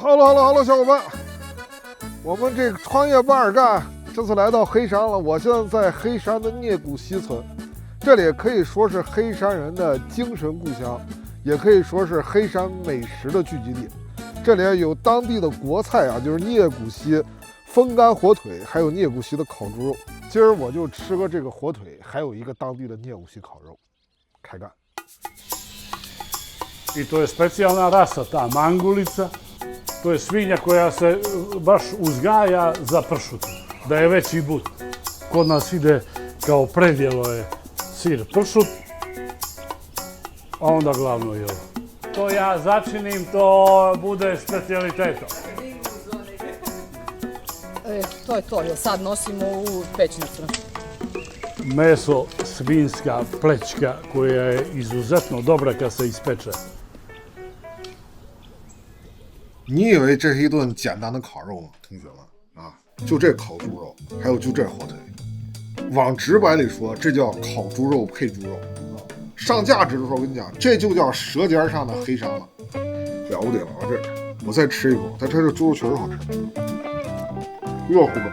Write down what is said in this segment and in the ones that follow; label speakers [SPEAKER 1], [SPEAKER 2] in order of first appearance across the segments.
[SPEAKER 1] Hello，小伙伴，我们这个创业巴尔干这次来到黑山了。我现在在黑山的聂古西村，这里可以说是黑山人的精神故乡，也可以说是黑山美食的聚集地。这里有当地的国菜啊，就是聂古西风干火腿，还有聂古西的烤猪肉。今儿我就吃个这个火腿，还有一个当地的聂古西烤肉。开干。
[SPEAKER 2] I to je specijalna rasa, ta mangulica. To je svinja koja se baš uzgaja za pršut, da je veći but. Kod nas ide kao predjelo je sir pršut, a onda glavno je ovo. To ja začinim, to bude specijalitetom.
[SPEAKER 3] To je to, sad nosimo u pećnicu.
[SPEAKER 2] Meso svinjska plećka koja je izuzetno dobra kad se ispeče.
[SPEAKER 1] 你以为这是一顿简单的烤肉吗，同学们啊？就这烤猪肉，还有就这火腿，往直白里说，这叫烤猪肉配猪肉啊。上价值的时候，我跟你讲，这就叫舌尖上的黑山了，了不得了啊！这我再吃一口，它这猪肉确实好吃，热乎的。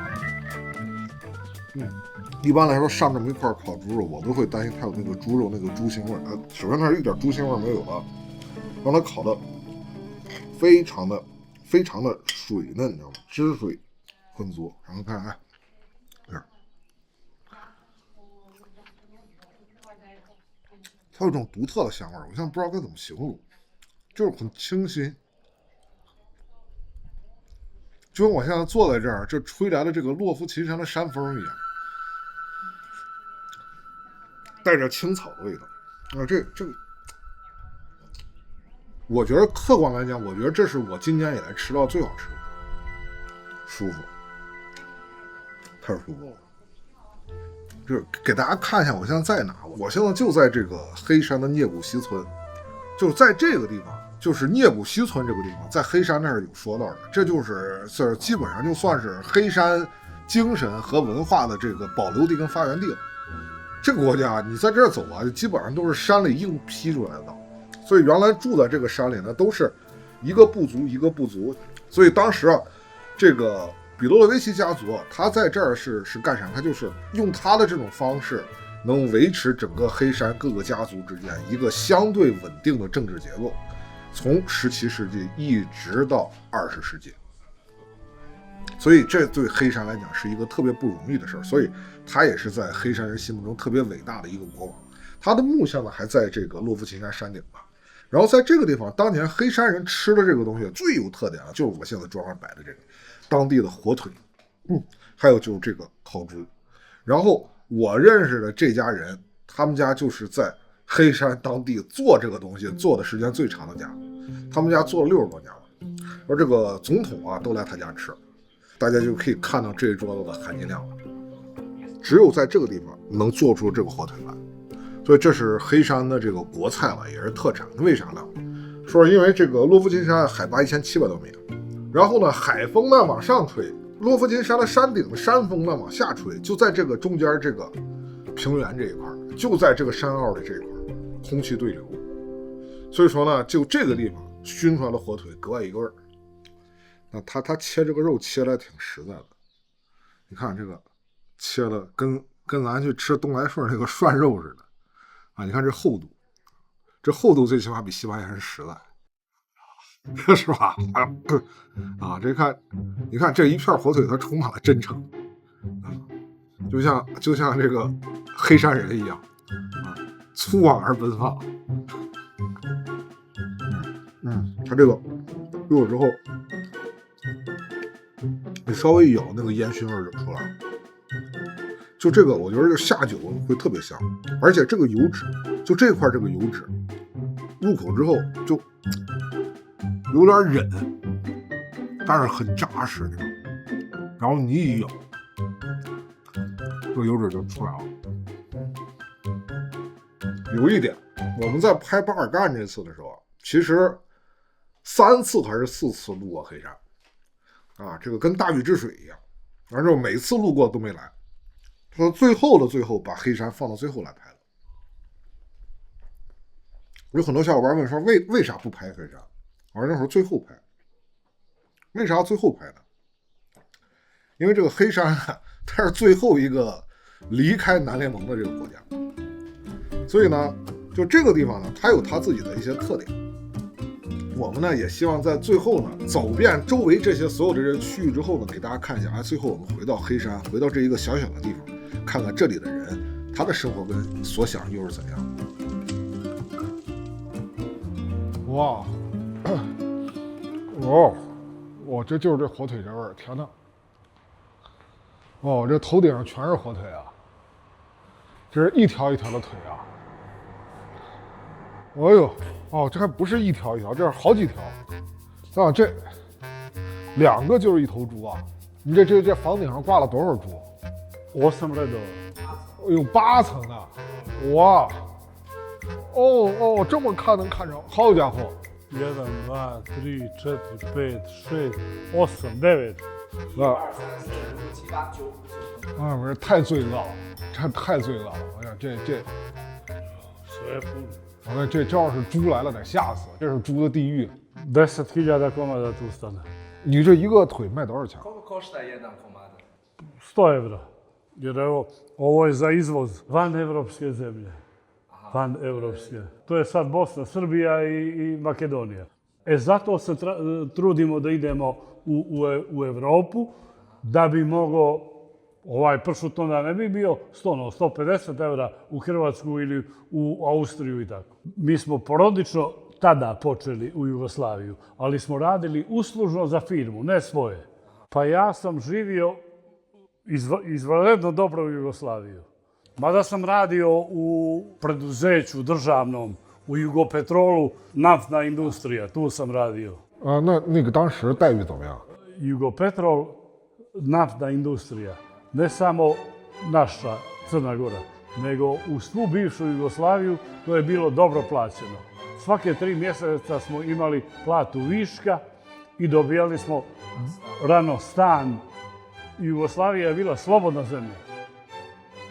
[SPEAKER 1] 一般来说上这么一块烤猪肉，我都会担心它有那个猪肉那个猪腥味儿。首先它是一点猪腥味儿没有了，让它烤的非常的水嫩，你知道吗？汁水浑浊。然后看，哎，这儿，它有一种独特的香味儿，我现在不知道该怎么形容，就是很清新，就跟我现在坐在这儿，这吹来的这个洛夫琴山的山风一样，带着青草的味道。这个。我觉得客观来讲，我觉得这是我今年以来吃到最好吃的，舒服，太舒服了。就是给大家看一下，我现在在哪？我现在就在这个黑山的聂古西村，就在这个地方，就是聂古西村这个地方，在黑山那儿有说道的，这就是基本上就算是黑山精神和文化的这个保留地跟发源地了。这个国家你在这儿走啊，基本上都是山里硬劈出来的道。所以原来住在这个山里呢，都是一个部族一个部族。所以当时啊，这个比罗洛维奇家族他在这儿是干啥？他就是用他的这种方式，能维持整个黑山各个家族之间一个相对稳定的政治结构，从17世纪一直到20世纪。所以这对黑山来讲是一个特别不容易的事儿，所以他也是在黑山人心目中特别伟大的一个国王。他的墓像呢还在这个洛夫琴山山顶吧。然后在这个地方，当年黑山人吃的这个东西最有特点的就是我现在桌上摆的这个当地的火腿，还有就是这个烤猪。然后我认识的这家人，他们家就是在黑山当地做这个东西做的时间最长的家，他们家做了60多年了。而这个总统啊都来他家吃，大家就可以看到这一桌子的含金量了。只有在这个地方能做出这个火腿来。所以这是黑山的这个国菜了，也是特产。为啥呢？说是因为这个洛夫琴山海拔1700多米，然后呢海风呢往上吹，洛夫琴山的山顶的山风呢往下吹，就在这个中间这个平原这一块，就在这个山坳的这一块，空气对流。所以说呢，就这个地方熏出来的火腿格外一个味儿。那他切这个肉切的挺实在的，你看这个切的跟咱去吃东来顺那个涮肉似的。啊，你看这厚度，这厚度最起码比西班牙人实在，是吧？啊，你看这一片火腿，它充满了真诚，啊，就像这个黑山人一样，啊，粗犷而奔放。它这个入了之后，你稍微一咬，那个烟熏味就出来了。就这个我觉得就下酒会特别香，而且这个油脂，就这块这个油脂入口之后就有点忍，但是很扎实那种，然后你一咬，这个油脂就出来了。有一点，我们在拍巴尔干这次的时候，其实3次还是4次路过黑山啊，这个跟大禹治水一样，反正每次路过都没来。说最后的最后把黑山放到最后来拍了。有很多小伙伴问说为啥不拍黑山？我说那会儿最后拍，为啥最后拍的？因为这个黑山啊，它是最后一个离开南联盟的这个国家，所以呢，就这个地方呢，它有它自己的一些特点。我们呢也希望在最后呢，走遍周围这些所有的这些区域之后呢，给大家看一下，最后我们回到黑山，回到这一个小小的地方，看看这里的人，他的生活跟所想又是怎样。
[SPEAKER 4] 哇，哦，这就是这火腿这味儿，天哪！哦，这头顶上全是火腿啊，这是一条一条的腿啊。哎呦，哦，这还不是一条一条，这是好几条。啊，这2个就是一头猪啊！你这房顶上挂了多少猪
[SPEAKER 2] 8 redova.
[SPEAKER 4] 哎呦，8层呢！哇！哦，这么看能看着，好家伙
[SPEAKER 2] 1, 2, 3, 4, 5, 6, 8, 9.
[SPEAKER 4] 啊，这太罪恶了，这太罪恶了！哎呀，这，Sve
[SPEAKER 2] puno.
[SPEAKER 4] 我看这要是猪来了得吓死，这是猪的地狱。
[SPEAKER 2] 10.000 komada tu stane.
[SPEAKER 4] 你这一个腿卖多少钱？
[SPEAKER 5] Koliko košta jedan komad?
[SPEAKER 2] 100 evra. Jer evo, ovo je za izvoz van evropske zemlje. Van evropske. To je sad Bosna, Srbija i Makedonija. Zato se trudimo da idemo u Evropu, da bi mogao ovaj pršut onda ne bi bio 150 evra u Hrvatsku ili u Austriju i tako. Mi smo porodično tada počeli u Jugoslaviju, ali smo radili uslužno za firmu, ne svoje. Pa ja sam živio izvanredno dobro u Jugoslaviju. Mada sam radio u preduzeću državnom, u Jugopetrolu, naftna industrija, tu sam radio.
[SPEAKER 4] 啊，那个当时待遇怎么样？
[SPEAKER 2] Jugopetrol, naftna industrija, ne samo naša Crna Gora, nego u svu bivšu Jugoslaviju to je bilo dobro plaćeno. Svake 3 mjeseca smo imali platu viška i dobijali smo rano stan. Jugoslavija je bila slobodna zemlja.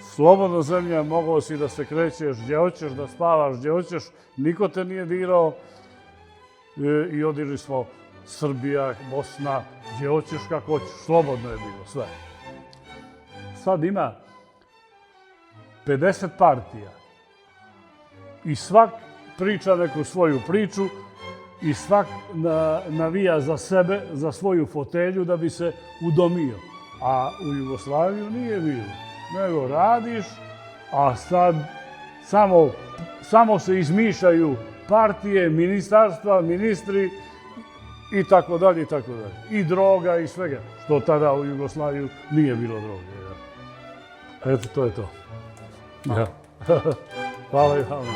[SPEAKER 2] Slobodna zemlja, mogao si da se krećeš gdje hoćeš, da spavaš gdje hoćeš, niko te nije dirao. I odili smo Srbija, Bosna, gdje hoćeš kako hoćeš, slobodno je bilo sve. Sad ima 50 partija i svak priča neku svoju priču i svak navija za sebe, za svoju fotelju da bi se udomio. A u Jugoslaviju nije bilo, nego radiš, a sad samo se izmišljaju partije, ministarstva, ministri i tako dalje, i tako dalje. I droga i svega, što tada u Jugoslaviju nije bilo droge. Ja. Eto, to je to. Ja. Hvala i vama.
[SPEAKER 4] “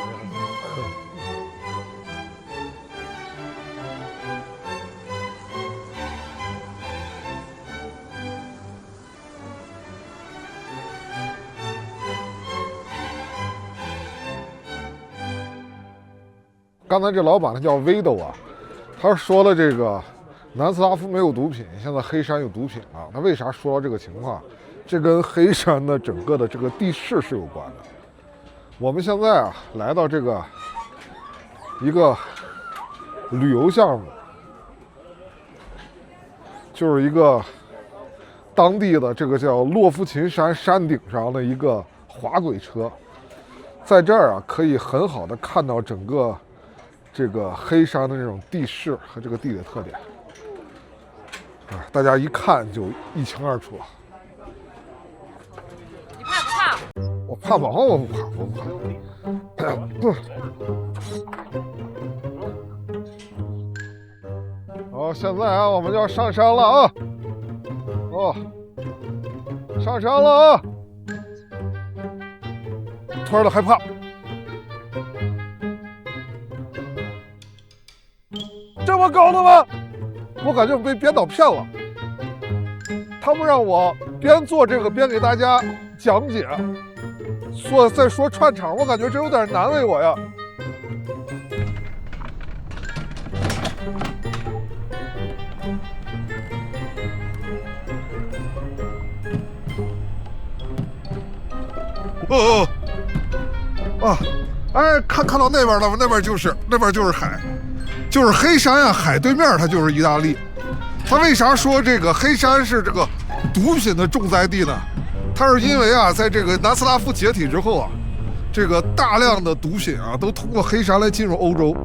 [SPEAKER 4] 刚才这老板他叫 Vido 啊，他说了这个南斯拉夫没有毒品，现在黑山有毒品了。他为啥说到这个情况？这跟黑山的整个的这个地势是有关的。我们现在啊来到这个一个旅游项目，就是一个当地的这个叫洛夫琴山山顶上的一个滑轨车，在这儿啊可以很好的看到整个这个黑山的这种地势和这个地理特点，啊，大家一看就一清二楚。
[SPEAKER 3] 你怕不怕？
[SPEAKER 4] 我怕吗？我不怕，我不怕。不。好，现在啊，我们就要上山了啊！哦，上山了啊！突然的害怕。这么高的吗？我感觉被编导骗了。他们让我边做这个边给大家讲解，再说串场，我感觉这有点难为我呀。哎，看到那边了吗？那边就是海，就是黑山呀，海对面它就是意大利。他为啥说这个黑山是这个毒品的重灾地呢？它是因为啊，在这个南斯拉夫解体之后啊，这个大量的毒品啊都通过黑山来进入欧洲。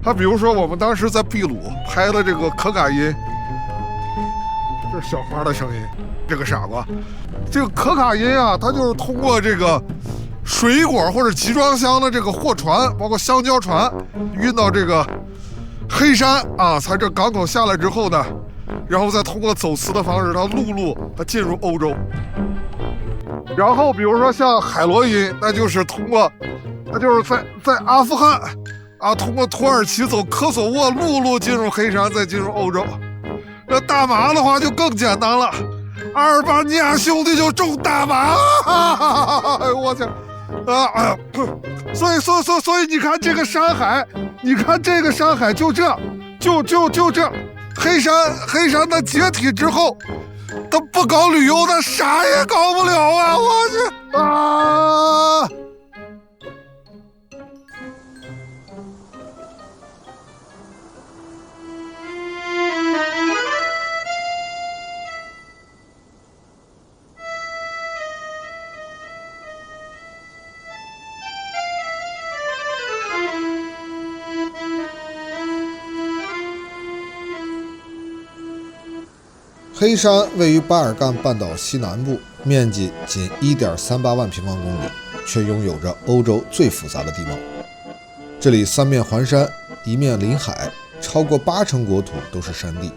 [SPEAKER 4] 他比如说我们当时在秘鲁拍的这个可卡因，这是小花的声音，这个傻瓜，这个可卡因啊，它就是通过这个水果或者集装箱的这个货船，包括香蕉船，运到这个黑山啊，在这港口下来之后呢，然后再通过走私的方式，它陆路它进入欧洲。然后比如说像海洛因，那就是通过，那就是在阿富汗啊，通过土耳其走科索沃陆路进入黑山，再进入欧洲。这大麻的话就更简单了，阿尔巴尼亚兄弟就种大麻，哎呦我去啊！所以你看这个山海，你看这个山海就这，黑山的解体之后。他不搞旅游，他啥也搞不了啊！我去啊！
[SPEAKER 5] 黑山位于巴尔干半岛西南部，面积仅 1.38万平方公里，却拥有着欧洲最复杂的地貌。这里三面环山，一面临海，超过80%国土都是山地。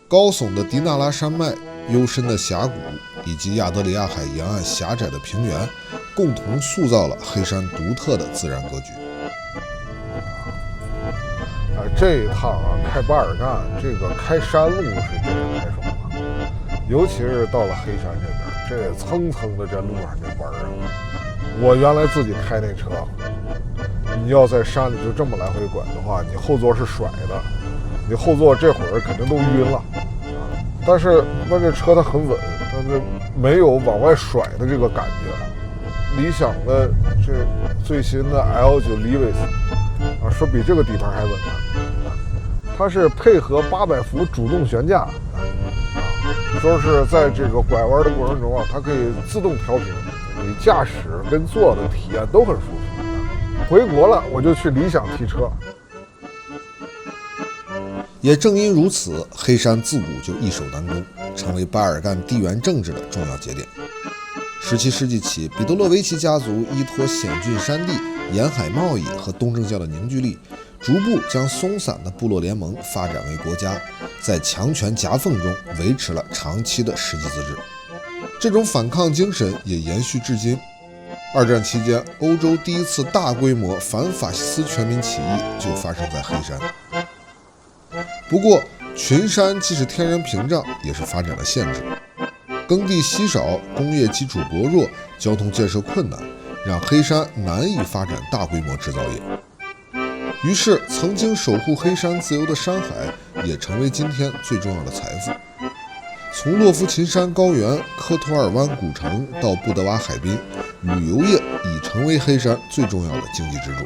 [SPEAKER 5] 高耸的迪纳拉山脉、幽深的峡谷以及亚得里亚海沿岸狭窄的平原，共同塑造了黑山独特的自然格局。
[SPEAKER 4] 这一趟啊，开巴尔干这个开山路是真是太爽了，尤其是到了黑山这边，这蹭蹭的这路上这玩啊！我原来自己开那车，你要在山里就这么来回拐的话，你后座是甩的，你后座这会儿肯定都晕了。但是那这车它很稳，但是没有往外甩的这个感觉。理想的这最新的 L9 Levis 啊，说比这个底盘还稳呢。它是配合800伏主动悬架，说是在这个拐弯的过程中啊，它可以自动调平，你驾驶跟坐的体验都很舒服。回国了我就去理想提车。
[SPEAKER 5] 也正因如此，黑山自古就易守难攻，成为巴尔干地缘政治的重要节点。17世纪起，彼得洛维奇家族依托险峻山地、沿海贸易和东正教的凝聚力，逐步将松散的部落联盟发展为国家，在强权夹缝中维持了长期的实际自治。这种反抗精神也延续至今。二战期间，欧洲第一次大规模反法西斯全民起义就发生在黑山。不过，群山既是天然屏障，也是发展的限制。耕地稀少，工业基础薄弱，交通建设困难，让黑山难以发展大规模制造业。于是，曾经守护黑山自由的山海，也成为今天最重要的财富。从洛夫琴山高原、科托尔湾古城到布德瓦海滨，旅游业已成为黑山最重要的经济支柱。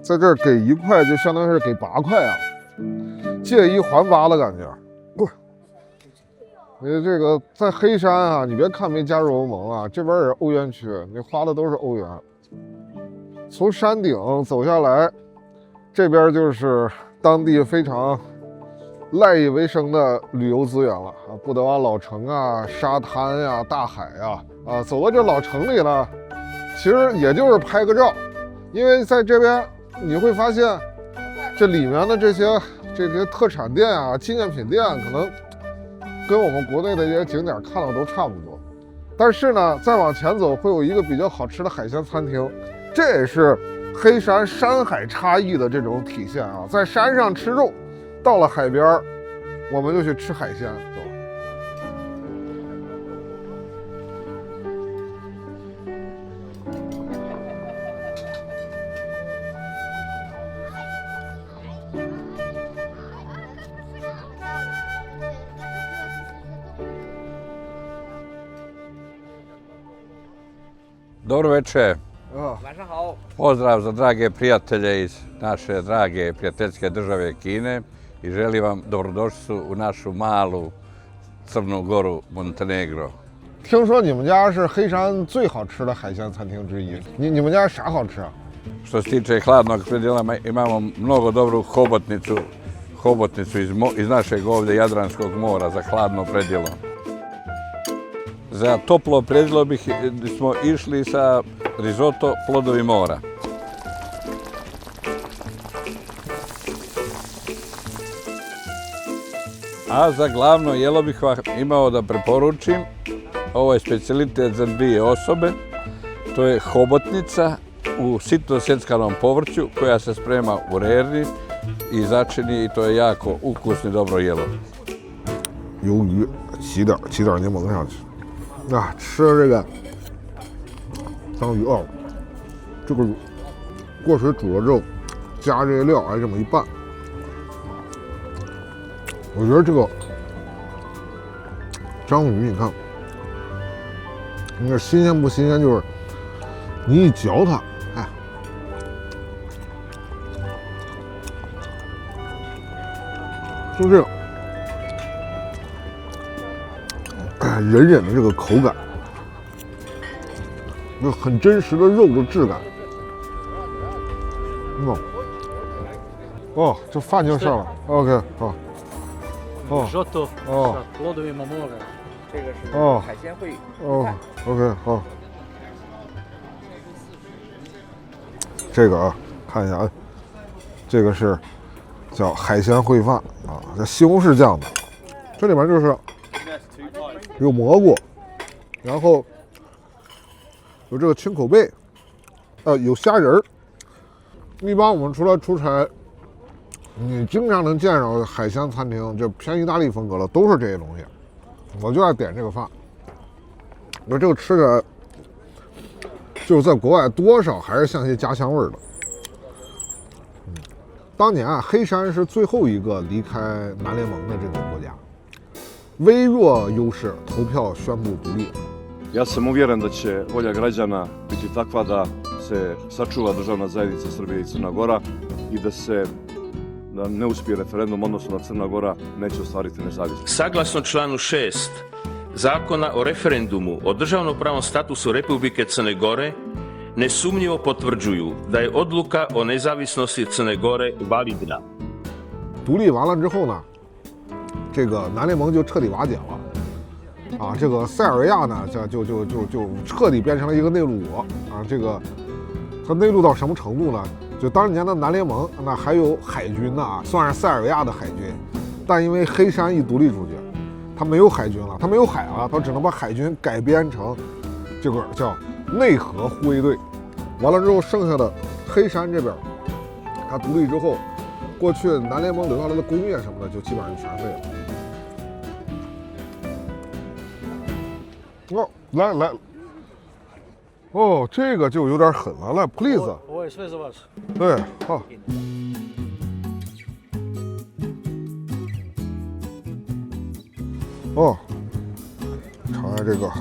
[SPEAKER 4] 在这儿给1块就相当于是给8块啊，借1还8的感觉。不，你这个在黑山啊，你别看没加入欧盟啊，这边也是欧元区，你花的都是欧元。从山顶走下来，这边就是当地非常赖以为生的旅游资源了啊，布德瓦老城啊，沙滩呀、大海呀，走到这老城里呢，其实也就是拍个照，因为在这边你会发现，这里面的这些特产店啊、纪念品店，可能跟我们国内的这些景点看到都差不多。但是呢，再往前走会有一个比较好吃的海鲜餐厅，这也是黑山山海差异的这种体现啊。在山上吃肉，到了海边，我们就去吃海鲜。走。
[SPEAKER 6] Dobro večer.
[SPEAKER 7] 晚上好。
[SPEAKER 6] Pozdrav za drage prijatelje iz naše drage prijateljske države Kine i želim vam dobrodošlicu u našu malu Crnu Goru, Montenegro.
[SPEAKER 4] 听说你们家是黑山最好吃的海鲜餐厅之一，你们家啥好吃啊？
[SPEAKER 6] Što se tiče hladnog predjela, imamo mnogo dobru hobotnicu iz našeg ovdje Jadranskog mora za hladno predjelo. Za toplo predjelo smo išli sa risotto plodovi mora. A za glavno jelo bih vam imao da preporučim, ovo je specijalitet za 2 osobe, to je hobotnica u sitno sjeckanom povrću koja se sprema u rerni i začini i to je jako ukusno i dobro jelo.
[SPEAKER 4] 鱿鱼起点柠檬上去，啊，吃这个章鱼哦，这个过水煮了之后，加这些料，哎，这么一拌，我觉得这个章鱼，你看，你这新鲜不新鲜，就是你一嚼它，哎，就这个。 韧韧的这个口感，那很真实的肉的质感。哦，这饭就上了。OK， 好。哦。
[SPEAKER 2] Risotto
[SPEAKER 4] 哦
[SPEAKER 2] sa plodovima mora.
[SPEAKER 7] 这个是海鲜烩
[SPEAKER 4] 哦 ，OK， 好。这个啊，看一下啊，这个是叫海鲜烩饭啊，这西红柿酱的，这里面就是。 有蘑菇，然后有这个青口贝，有虾仁儿。一般我们出来出差，你经常能见着海鲜餐厅，就偏意大利风格的，都是这些东西。我就爱点这个饭。我这个吃起来，就是在国外多少还是像些家乡味儿的。当年啊，黑山是最后一个离开南联盟的这个国家。 微弱优势投票宣布独立。
[SPEAKER 8] Ja sam uvjeren da će volja građana biti takva da se sačuva državna zajednica Srbije i Crna Gora i da ne uspije referendum, odnosno da Crna Gora neće ostvariti nezavisnost.
[SPEAKER 9] Saglasno članu 6 Zakona o referendumu o državnopravnom statusu Republike Crne Gore, nesumnjivo potvrđuju da je odluka o nezavisnosti Crne Gore validna.
[SPEAKER 4] 独立完了之后呢？ 这个南联盟就彻底瓦解了，啊，这个塞尔维亚呢，就彻底变成了一个内陆国啊。这个它内陆到什么程度呢？就当年的南联盟那还有海军呢，算是塞尔维亚的海军，但因为黑山一独立出去，它没有海军了，它没有海了，它只能把海军改编成这个叫内河护卫队。完了之后，剩下的黑山这边，它独立之后，过去南联盟留下来的工业什么的，就基本上就全废了。 哦，来，哦，这个就有点狠了，来 ，please。Ovo
[SPEAKER 2] je sve za vas.
[SPEAKER 4] 对，好。哦，尝尝这个，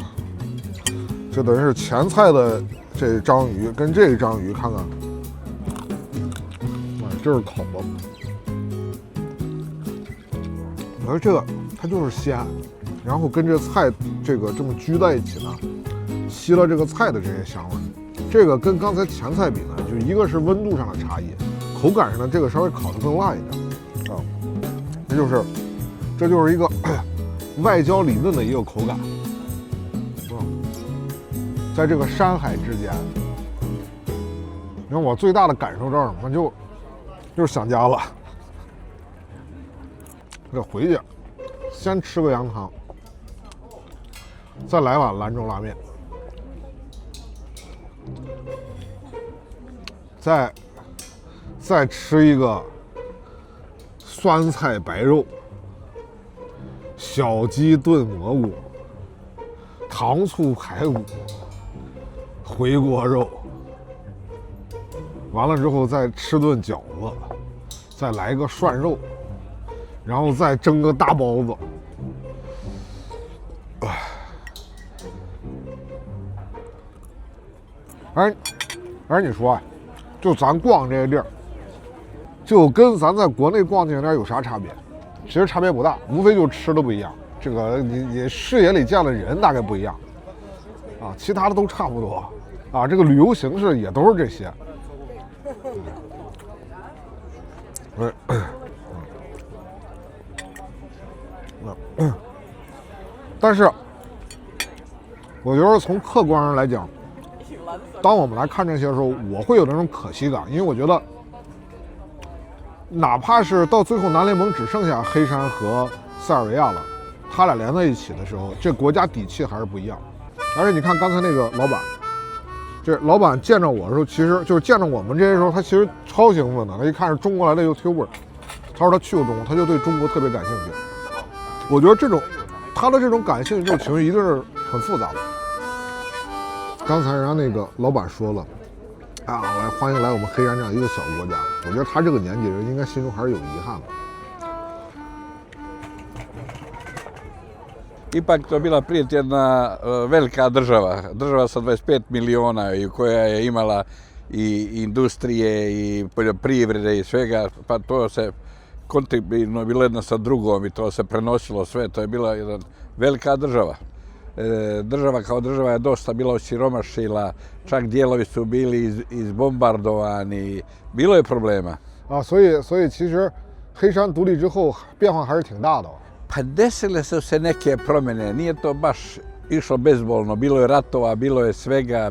[SPEAKER 4] 这等于是前菜的这章鱼，跟这章鱼看看，啊，这是烤的，我说这个它就是鲜。 然后跟这菜这么居在一起呢，吸了这个菜的这些香味。这个跟刚才前菜比呢，就一个是温度上的差异，口感上呢这个稍微烤得更辣一点啊。这就是一个外焦里嫩的一个口感啊，在这个山海之间。你看我最大的感受是什么？就是想家了。这回去先吃个羊汤。 再来碗兰州拉面，再吃一个酸菜白肉、小鸡炖蘑菇、糖醋排骨、回锅肉，完了之后再吃顿饺子，再来个涮肉，然后再蒸个大包子。而你说，就咱逛这个地儿，就跟咱在国内逛景点有啥差别？其实差别不大，无非就吃的不一样。这个你视野里见的人大概不一样，啊，其他的都差不多，啊，这个旅游形式也都是这些。但是，我觉得从客观上来讲，当我们来看这些的时候，我会有那种可惜感，因为我觉得，哪怕是到最后南联盟只剩下黑山和塞尔维亚了，他俩连在一起的时候，这国家底气还是不一样。而且你看刚才那个老板，这老板见着我的时候，其实就是见着我们这些时候，他其实超兴奋的。他一看是中国来的 YouTuber， 他说他去过中国，他就对中国特别感兴趣。我觉得他的这种感兴趣这种情绪一定是很复杂的。刚才人家那个老板说了，啊，我欢迎来我们黑山这样一个小国家。我觉得他这个年纪人应该心中还是有遗憾的。
[SPEAKER 6] Ipak to je bila prije jedna velika država sa 25 miliona i koja je imala i industrije i poljoprivrede i svega, pa to se kontinuirano bilo jedna sa drugom i to se prenosilo sve, to je bila jedna velika država. Država kao država je dosta bila osiromašila, čak dijelovi su bili izbombardovani, bilo je problema.
[SPEAKER 4] 所以其实黑山独立之后变化还是挺大的。
[SPEAKER 6] Pa desile su se neke promjene, nije to baš išlo bezbolno, bilo je ratova, bilo je svega,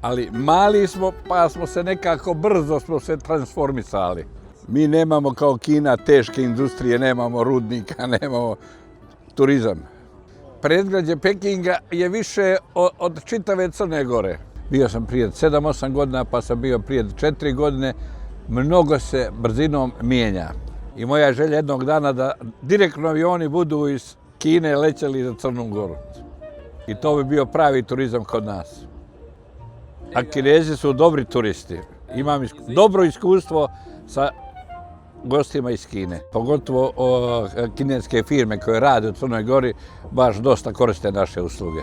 [SPEAKER 6] ali mali smo pa smo se nekako brzo transformisali. Mi nemamo kao Kina teške industrije, nemamo rudnika, nemamo turizam. Predgrađe Pekinga je više od čitave Crne Gore. Bio sam prije 7-8 godina, pa sam bio prije 4 godine. Mnogo se brzinom mijenja. I moja želja jednog dana da direktno avioni budu iz Kine lećeli za Crnu Goru. I to bi bio pravi turizam kod nas. A Kinezi su dobri turisti. Imam dobro iskustvo sa gostima iz Kine. Pogotovo kineske firme koje rade u Crnoj Gori baš dosta koriste naše usluge.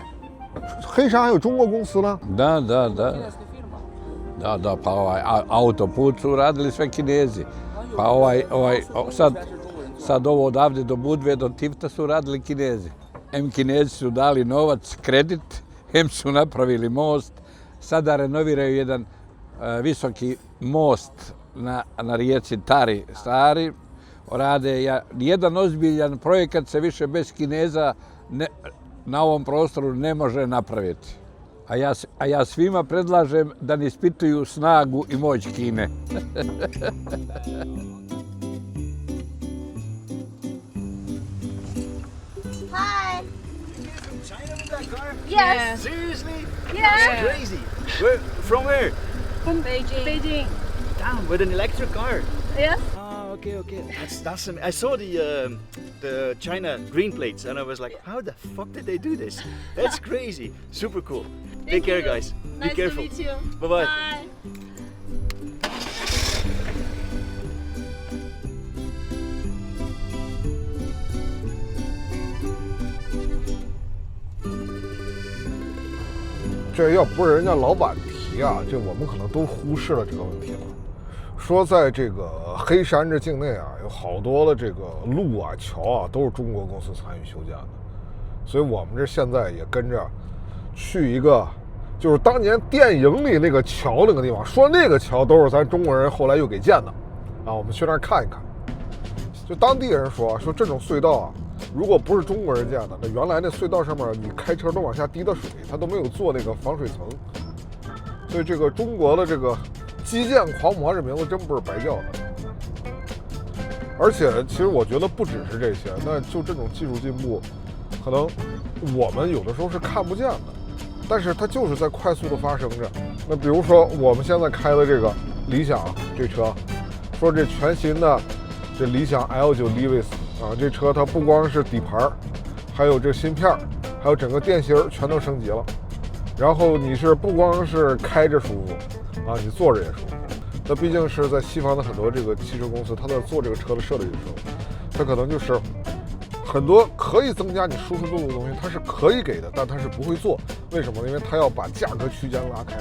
[SPEAKER 4] 黑山还有中国公司呢？
[SPEAKER 6] Da, pa autoput su radili sve Kinezi. Pa sad ovo odavde do Budve, do Tifta su radili Kinezi. Kinezi su dali novac, kredit, su napravili most. Sada renoviraju jedan visoki most na rijeci Tari, stari. Rade jedan ozbiljan projekat se više bez Kineza na ovom prostoru ne može napraviti. A ja svima predlažem da ne ispituju snagu i moć Kine.
[SPEAKER 10] Hi.
[SPEAKER 7] From China with that car?
[SPEAKER 10] Yes.
[SPEAKER 7] Seriously?
[SPEAKER 10] Yeah.
[SPEAKER 7] That's crazy. From where?
[SPEAKER 10] From Beijing.
[SPEAKER 7] Damn, with an electric car.
[SPEAKER 10] Yes.
[SPEAKER 7] Oh, okay. That's I saw the China green plates and I was like, how the fuck did they do this? That's crazy. Super cool. Take care, guys.
[SPEAKER 10] Nice
[SPEAKER 7] Be careful.
[SPEAKER 10] to meet you.
[SPEAKER 7] Bye-bye.
[SPEAKER 10] Bye.
[SPEAKER 4] "这要不是人家老板提啊，这我们可能都忽视了这个问题了。说在这个黑山这境内啊，有好多的这个路啊、桥啊，都是中国公司参与修建的。所以我们这现在也跟着去一个，就是当年电影里那个桥那个地方，说那个桥都是咱中国人后来又给建的，啊，我们去那儿看一看。就当地人说这种隧道啊，如果不是中国人建的，那原来那隧道上面你开车都往下滴的水，它都没有做那个防水层。所以这个中国的这个基建狂魔这名字真不是白叫的。而且其实我觉得不只是这些，那就这种技术进步，可能我们有的时候是看不见的，但是它就是在快速的发生着。那比如说我们现在开的这个理想这车，说这全新的这理想 L9 Levis 啊，这车它不光是底盘，还有这芯片，还有整个电芯全都升级了。然后你是不光是开着舒服啊，你坐着也舒服。那毕竟是在西方的很多这个汽车公司，它在做这个车的设计的时候，它可能就是很多可以增加你舒适度的东西，它是可以给的，但它是不会做。为什么？因为它要把价格区间拉开。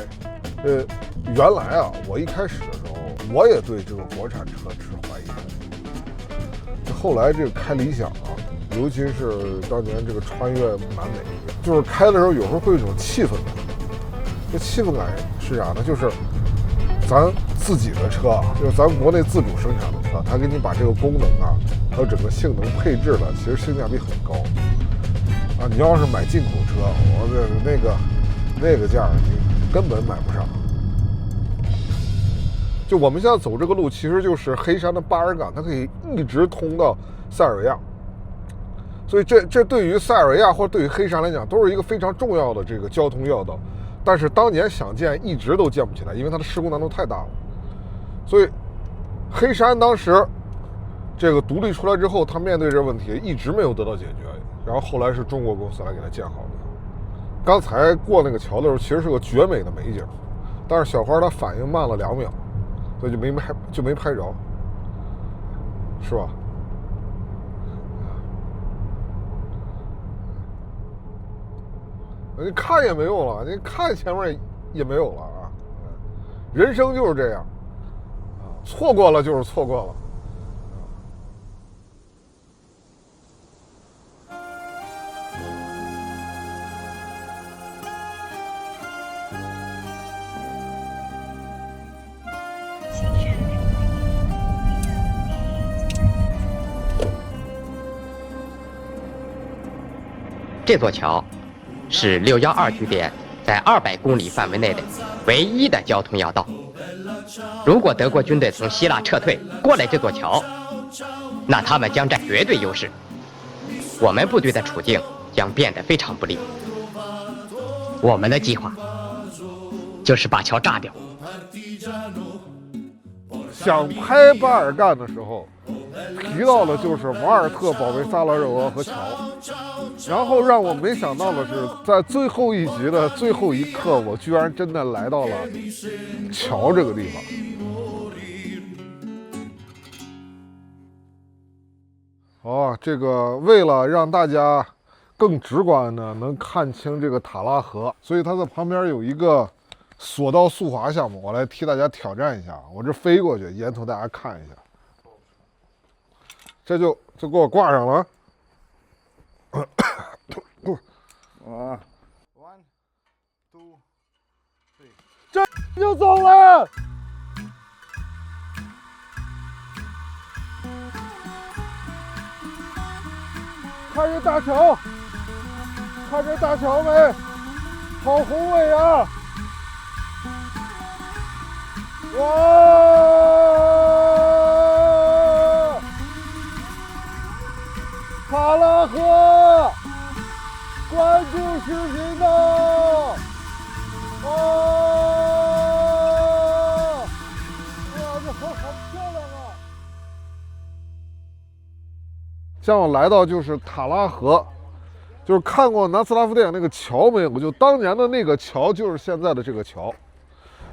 [SPEAKER 4] 原来啊，我一开始的时候，我也对这个国产车持怀疑。后来这个开理想啊，尤其是当年这个穿越南美，就是开的时候有时候会有一种气氛感。这气氛感是啥呢？就是咱自己的车，就是咱国内自主生产的车，它给你把这个功能啊，还有整个性能配置的，其实性价比很高啊。你要是买进口车，那个价你根本买不上。就我们现在走这个路，其实就是黑山的巴尔干，它可以一直通到塞尔维亚，所以这对于塞尔维亚或者对于黑山来讲，都是一个非常重要的这个交通要道。但是当年想建，一直都建不起来，因为它的施工难度太大了。所以黑山当时这个独立出来之后，它面对这个问题一直没有得到解决，然后后来是中国公司来给它建好的。刚才过那个桥的时候，其实是个绝美的美景，但是小花她反应慢了2秒。所以就没拍着，是吧？你看也没用了，你看前面也没有了啊！人生就是这样，错过了就是错过了。
[SPEAKER 11] 这座桥是612据点在200公里范围内的唯一的交通要道。如果德国军队从希腊撤退过来这座桥，那他们将占绝对优势，我们部队的处境将变得非常不利。我们的计划就是把桥炸掉。
[SPEAKER 4] 想拍巴尔干的时候，提到的就是瓦尔特保卫萨拉热窝和桥，然后让我没想到的是，在最后一集的最后一刻，我居然真的来到了桥这个地方。这个为了让大家更直观的能看清这个塔拉河，所以它的旁边有一个索道速滑项目，我来替大家挑战一下。我这飞过去，沿途大家看一下。这就给我挂上了。
[SPEAKER 8] 啊
[SPEAKER 4] ，1 2 3，这就走了。看这大桥，看这大桥没？好宏伟啊！哇！塔拉河，关注视频道。哇！这河好漂亮啊！像我来到就是塔拉河，就是看过南斯拉夫电影那个桥没有？就当年的那个桥就是现在的这个桥。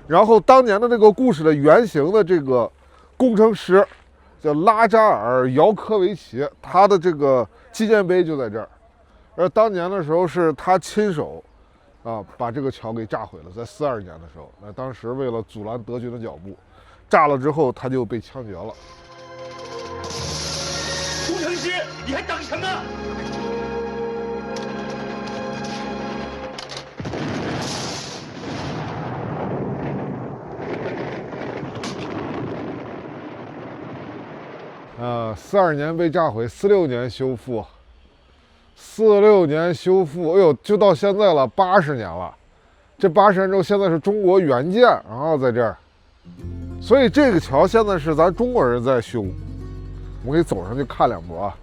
[SPEAKER 4] 然后当年的那个故事的原型的这个工程师叫拉扎尔·姚科维奇，他的这个纪念碑就在这儿。而当年的时候是他亲手把这个桥给炸毁了，在42年的时候，那当时为了阻拦德军的脚步，炸了之后他就被枪决了。
[SPEAKER 12] 工程师，你还等什么？42
[SPEAKER 4] 年被炸毁，46年修复，46年修复，哎呦，就到现在了，80年了。这80年之后，现在是中国援建，然后在这儿，所以这个桥现在是咱中国人在修。我可以走上去看2步啊。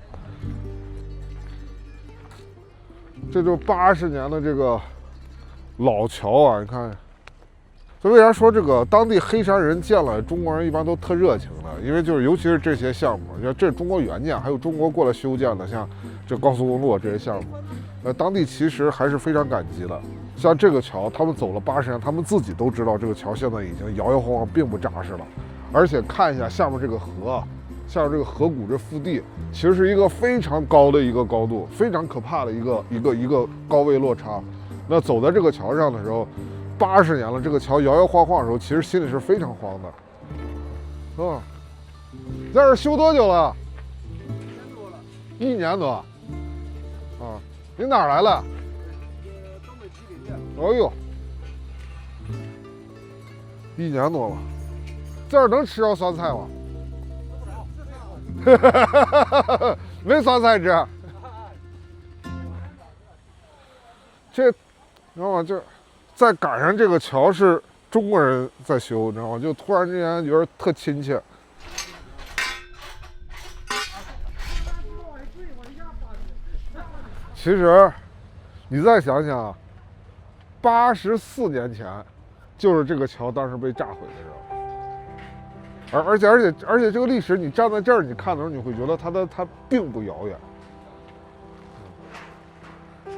[SPEAKER 4] 这就80年的这个老桥啊，你看。所以为啥说这个当地黑山人见了中国人一般都特热情呢？因为就是尤其是这些项目，这是中国援建，还有中国过来修建的，像这高速公路这些项目，当地其实还是非常感激的。像这个桥，他们走了80年，他们自己都知道这个桥现在已经摇摇晃晃，并不扎实了。而且看一下下面这个河，下面这个河谷这腹地，其实是一个非常高的一个高度，非常可怕的一个高位落差。那走在这个桥上的时候， 80年了，这个桥摇摇晃晃的时候，其实心里是非常慌的。在这儿修多久了？1年多。啊，你哪儿来了？哎呦，1年多了，这儿能吃着酸菜吗？没酸菜吃。这，然后就再赶上这个桥是中国人在修，你知道吗？就突然之间觉得特亲切。其实，你再想想，84年前，就是这个桥当时被炸毁的时候。而且这个历史，你站在这儿你看的时候，你会觉得它并不遥远。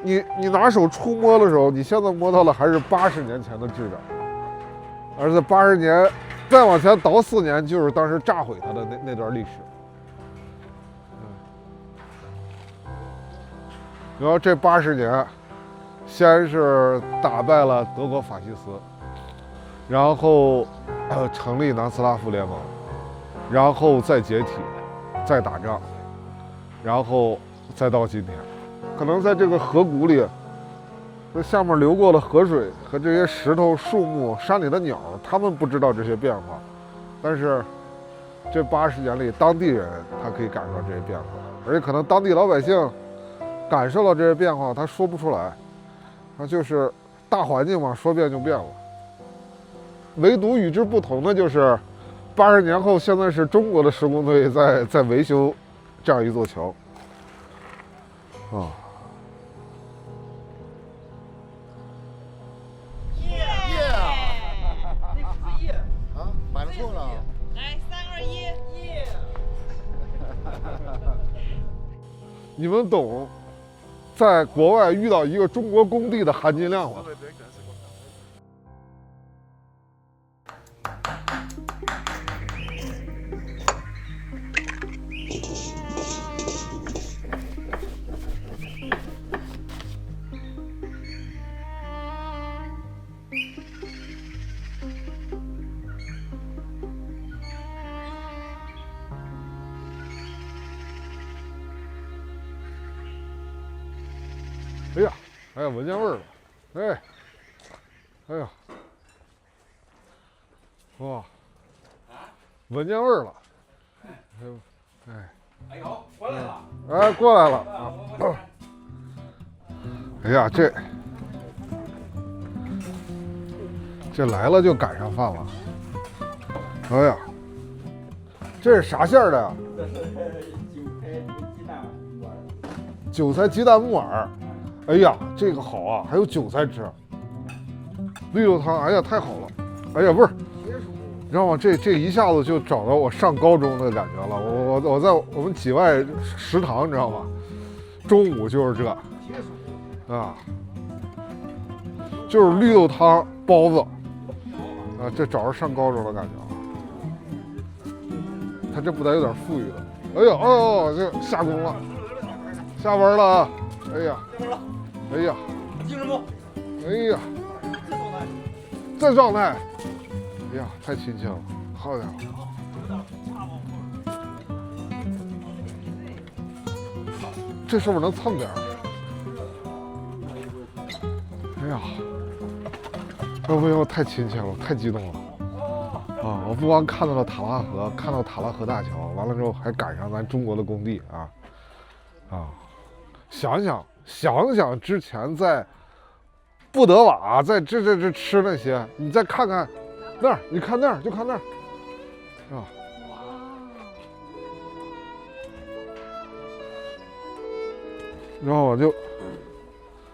[SPEAKER 4] 你拿手触摸的时候，你现在摸到的还是80年前的质感，而在80年再往前倒4年，就是当时炸毁它的那段历史。然后这80年，先是打败了德国法西斯，然后成立南斯拉夫联盟，然后再解体，再打仗，然后再到今天。可能在这个河谷里，这下面流过的河水和这些石头、树木、山里的鸟，他们不知道这些变化，但是这80年里，当地人他可以感受到这些变化，而且可能当地老百姓感受到这些变化，他说不出来，那就是大环境嘛，说变就变了。唯独与之不同的就是，80年后，现在是中国的施工队在维修这样一座桥。啊。
[SPEAKER 1] 啊，买了错了。
[SPEAKER 10] 来，3、2、1，
[SPEAKER 4] 你们懂，在国外遇到一个中国工地的含金量吗？哎呀，闻见味儿了！哎呀，哇，闻见味儿了！
[SPEAKER 12] 哎呦，过来了！
[SPEAKER 4] 哎，过来了啊！哎呀，这来了就赶上饭了。哎呀，这是啥馅儿的呀？
[SPEAKER 12] 这是韭菜鸡蛋木耳。
[SPEAKER 4] 韭菜鸡蛋木耳。哎呀，这个好啊，还有韭菜吃。绿豆汤，哎呀，太好了！哎呀，不是，你知道吗？这一下子就找到我上高中的感觉了。我在我们济外食堂，你知道吗？中午就是这，啊，就是绿豆汤包子，啊，这找着上高中的感觉了。他这不得有点富裕的？哎呦哦，这下工了，下班了啊！哎呀。哎呀，
[SPEAKER 12] 精神不？
[SPEAKER 4] 哎呀，这状态，哎呀，太亲切了，好家伙，这是不是能蹭点儿？哎呀，要不要太亲切了，太激动了啊！我不光看到了塔拉河，看到塔拉河大桥，完了之后还赶上咱中国的工地啊！想想之前在布德瓦在这吃那些，你再看看那儿，你看那儿，就看那儿，啊，然后我就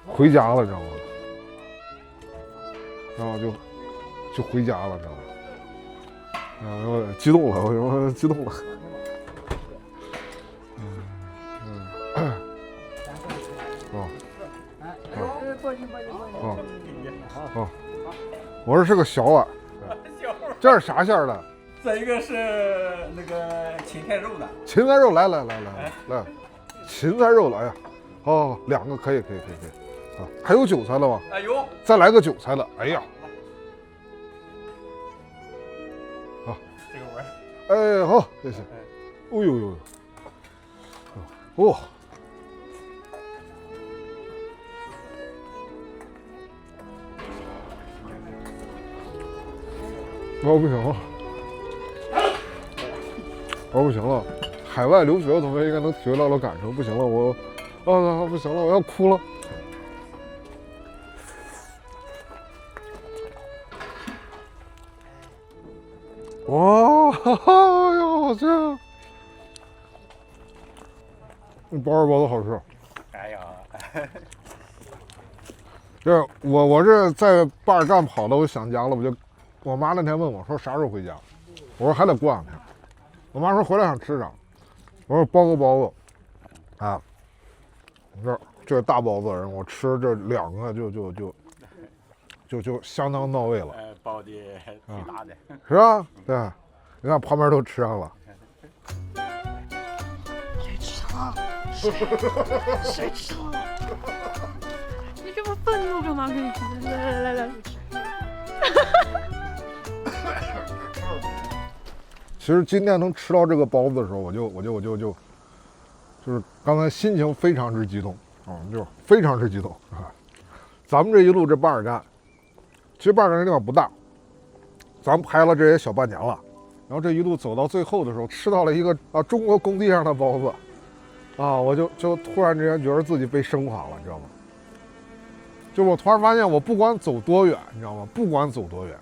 [SPEAKER 4] 回家了，知道吗？然后就回家了，知道吗？我激动了，我激动了。我说是个小碗，这是啥馅儿的？
[SPEAKER 12] 这一个是那个芹菜肉的。
[SPEAKER 4] 芹菜肉，来，芹菜肉了，哎呀，好，2个可以，啊，还有韭菜了吗？
[SPEAKER 12] 哎呦，
[SPEAKER 4] 再来个韭菜的，哎呀，
[SPEAKER 12] 这个玩。
[SPEAKER 4] 哎，好，谢谢。哦呦呦，哦，我不行了，我不行了。海外留学的同学应该能体会到了感受。不行了，我，啊，不行了，我要哭了。哇，哈哈呀，好吃！那包儿包子好吃。
[SPEAKER 12] 哎呀，
[SPEAKER 4] 这我这在巴尔干跑的，我想家了。我妈那天问我说啥时候回家，我说还得过2天。我妈说回来想吃啥，我说包个包子，啊，这大包子人，我吃这2个就相当到位了。
[SPEAKER 12] 包的挺大的，
[SPEAKER 4] 是吧？对，你看旁边都吃上了。
[SPEAKER 10] 谁吃了？谁吃了？你这么愤怒干嘛？给你吃，来。
[SPEAKER 4] 其实今天能吃到这个包子的时候，我就是刚才心情非常之激动啊，就是非常之激动啊。咱们这一路这巴尔干，其实巴尔干这地方不大，咱们拍了这也小半年了，然后这一路走到最后的时候，吃到了一个中国工地上的包子，啊，我就突然之间觉得自己被升华了，你知道吗？就我突然发现，我不管走多远，你知道吗？不管走多远，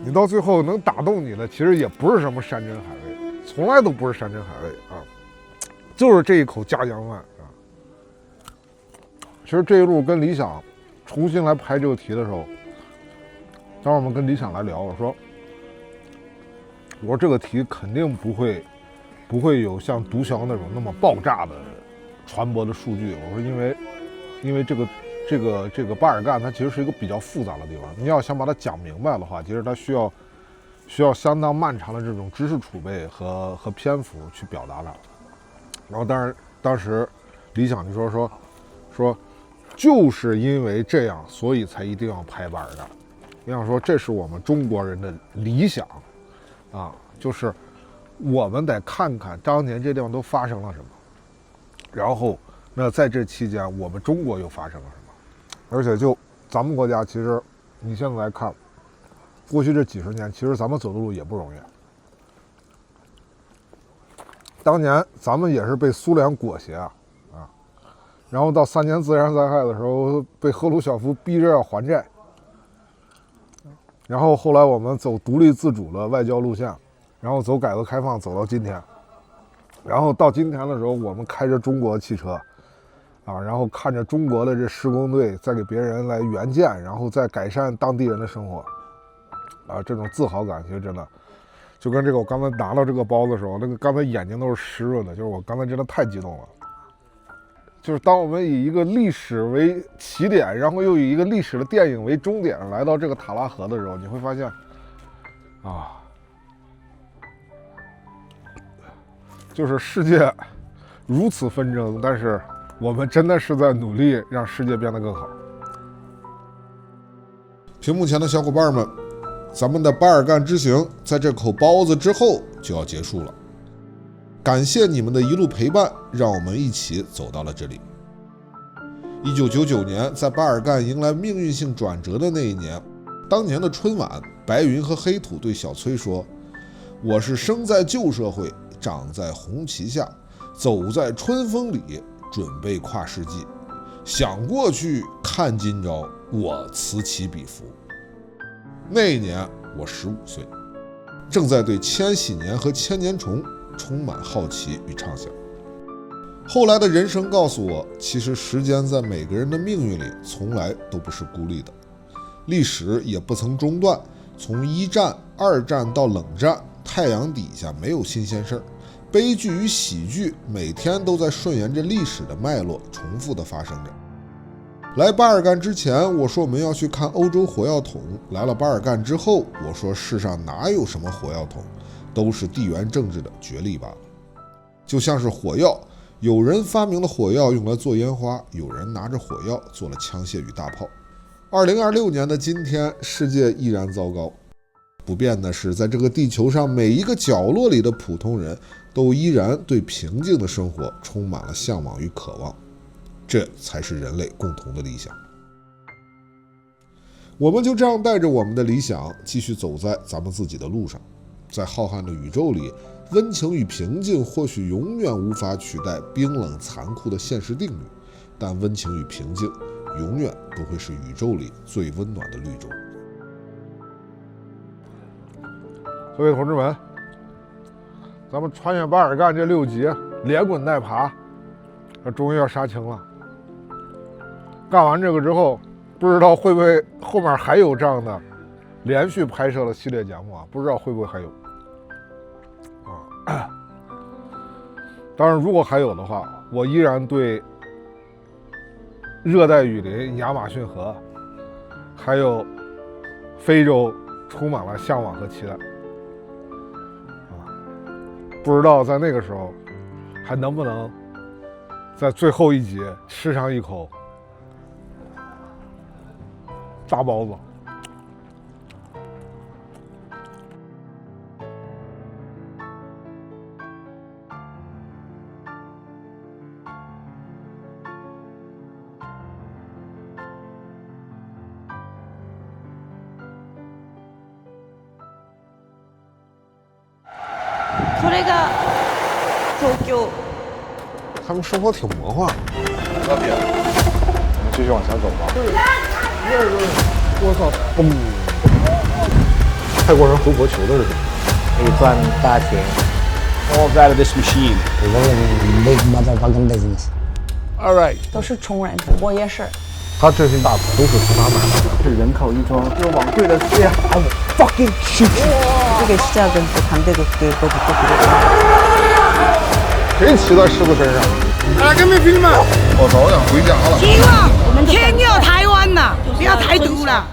[SPEAKER 4] 你到最后能打动你的，其实也不是什么山珍海味，从来都不是山珍海味啊，就是这一口家乡饭啊。其实这一路跟理想重新来拍这个题的时候，当时我们跟理想来聊，我说这个题肯定不会有像毒枭那种那么爆炸的传播的数据。我说因为这个巴尔干它其实是一个比较复杂的地方，你要想把它讲明白的话，其实它需要相当漫长的这种知识储备和篇幅去表达它。然后当时理想就说就是因为这样，所以才一定要拍巴尔干。理想说这是我们中国人的理想啊，就是我们得看看当年这地方都发生了什么，然后那在这期间我们中国又发生了什么。而且就咱们国家，其实你现在来看，过去这几十年，其实咱们走的路也不容易。当年咱们也是被苏联裹挟啊，然后到3年自然灾害的时候，被赫鲁晓夫逼着要还债，然后后来我们走独立自主的外交路线，然后走改革开放，走到今天，然后到今天的时候，我们开着中国汽车。然后看着中国的这施工队在给别人来援建，然后再改善当地人的生活，这种自豪感其实真的就跟这个我刚才拿到这个包子的时候，那个刚才眼睛都是湿润的，就是我刚才真的太激动了。就是当我们以一个历史为起点，然后又以一个历史的电影为终点来到这个塔拉河的时候，你会发现就是世界如此纷争，但是我们真的是在努力让世界变得更好。
[SPEAKER 5] 屏幕前的小伙伴们，咱们的巴尔干之行在这口包子之后就要结束了。感谢你们的一路陪伴，让我们一起走到了这里。1999年，在巴尔干迎来命运性转折的那一年，当年的春晚，白云和黑土对小崔说：“我是生在旧社会，长在红旗下，走在春风里。”准备跨世纪，想过去看今朝，我此起彼伏。那一年我15岁，正在对千禧年和千年虫充满好奇与畅想。后来的人生告诉我，其实时间在每个人的命运里从来都不是孤立的，历史也不曾中断，从1战、2战到冷战，太阳底下没有新鲜事儿。悲剧与喜剧每天都在顺延着历史的脉络重复地发生着。来巴尔干之前，我说我们要去看欧洲火药桶；来了巴尔干之后，我说世上哪有什么火药桶，都是地缘政治的角力罢了。就像是火药，有人发明了火药用来做烟花，有人拿着火药做了枪械与大炮。2026年的今天，世界依然糟糕。不变的是，在这个地球上每一个角落里的普通人都依然对平静的生活充满了向往与渴望，这才是人类共同的理想。我们就这样带着我们的理想，继续走在咱们自己的路上。在浩瀚的宇宙里，温情与平静或许永远无法取代冰冷残酷的现实定律，但温情与平静永远都会是宇宙里最温暖的绿洲。
[SPEAKER 4] 各位同志们，咱们穿越巴尔干这6集连滚带爬，终于要杀青了。干完这个之后，不知道会不会后面还有这样的连续拍摄的系列节目啊？不知道会不会还有啊？当然，如果还有的话，我依然对热带雨林、亚马逊河，还有非洲充满了向往和期待。不知道在那个时候还能不能在最后一集吃上一口大包子。
[SPEAKER 10] これが東京。
[SPEAKER 5] 他们生活挺魔幻。
[SPEAKER 4] 那边，我们继续往前走吧。我操！嘣！泰国人回国求的是什么？
[SPEAKER 13] 可以赚大钱。
[SPEAKER 14] All out of this machine.
[SPEAKER 13] We're running big motherfucking business.
[SPEAKER 14] All right.
[SPEAKER 3] 都是穷人，我也是。
[SPEAKER 4] 他这些大头都是从哪买的？
[SPEAKER 12] 是人口一装，就往对了这样。I will fucking shoot you.
[SPEAKER 3] 이게 시작은 또 반대국들보다 또
[SPEAKER 4] 谁骑在狮子身上？
[SPEAKER 12] 来，跟没film吗？
[SPEAKER 4] 我早想回家了。
[SPEAKER 3] 希望天佑台湾呐，不要台独了。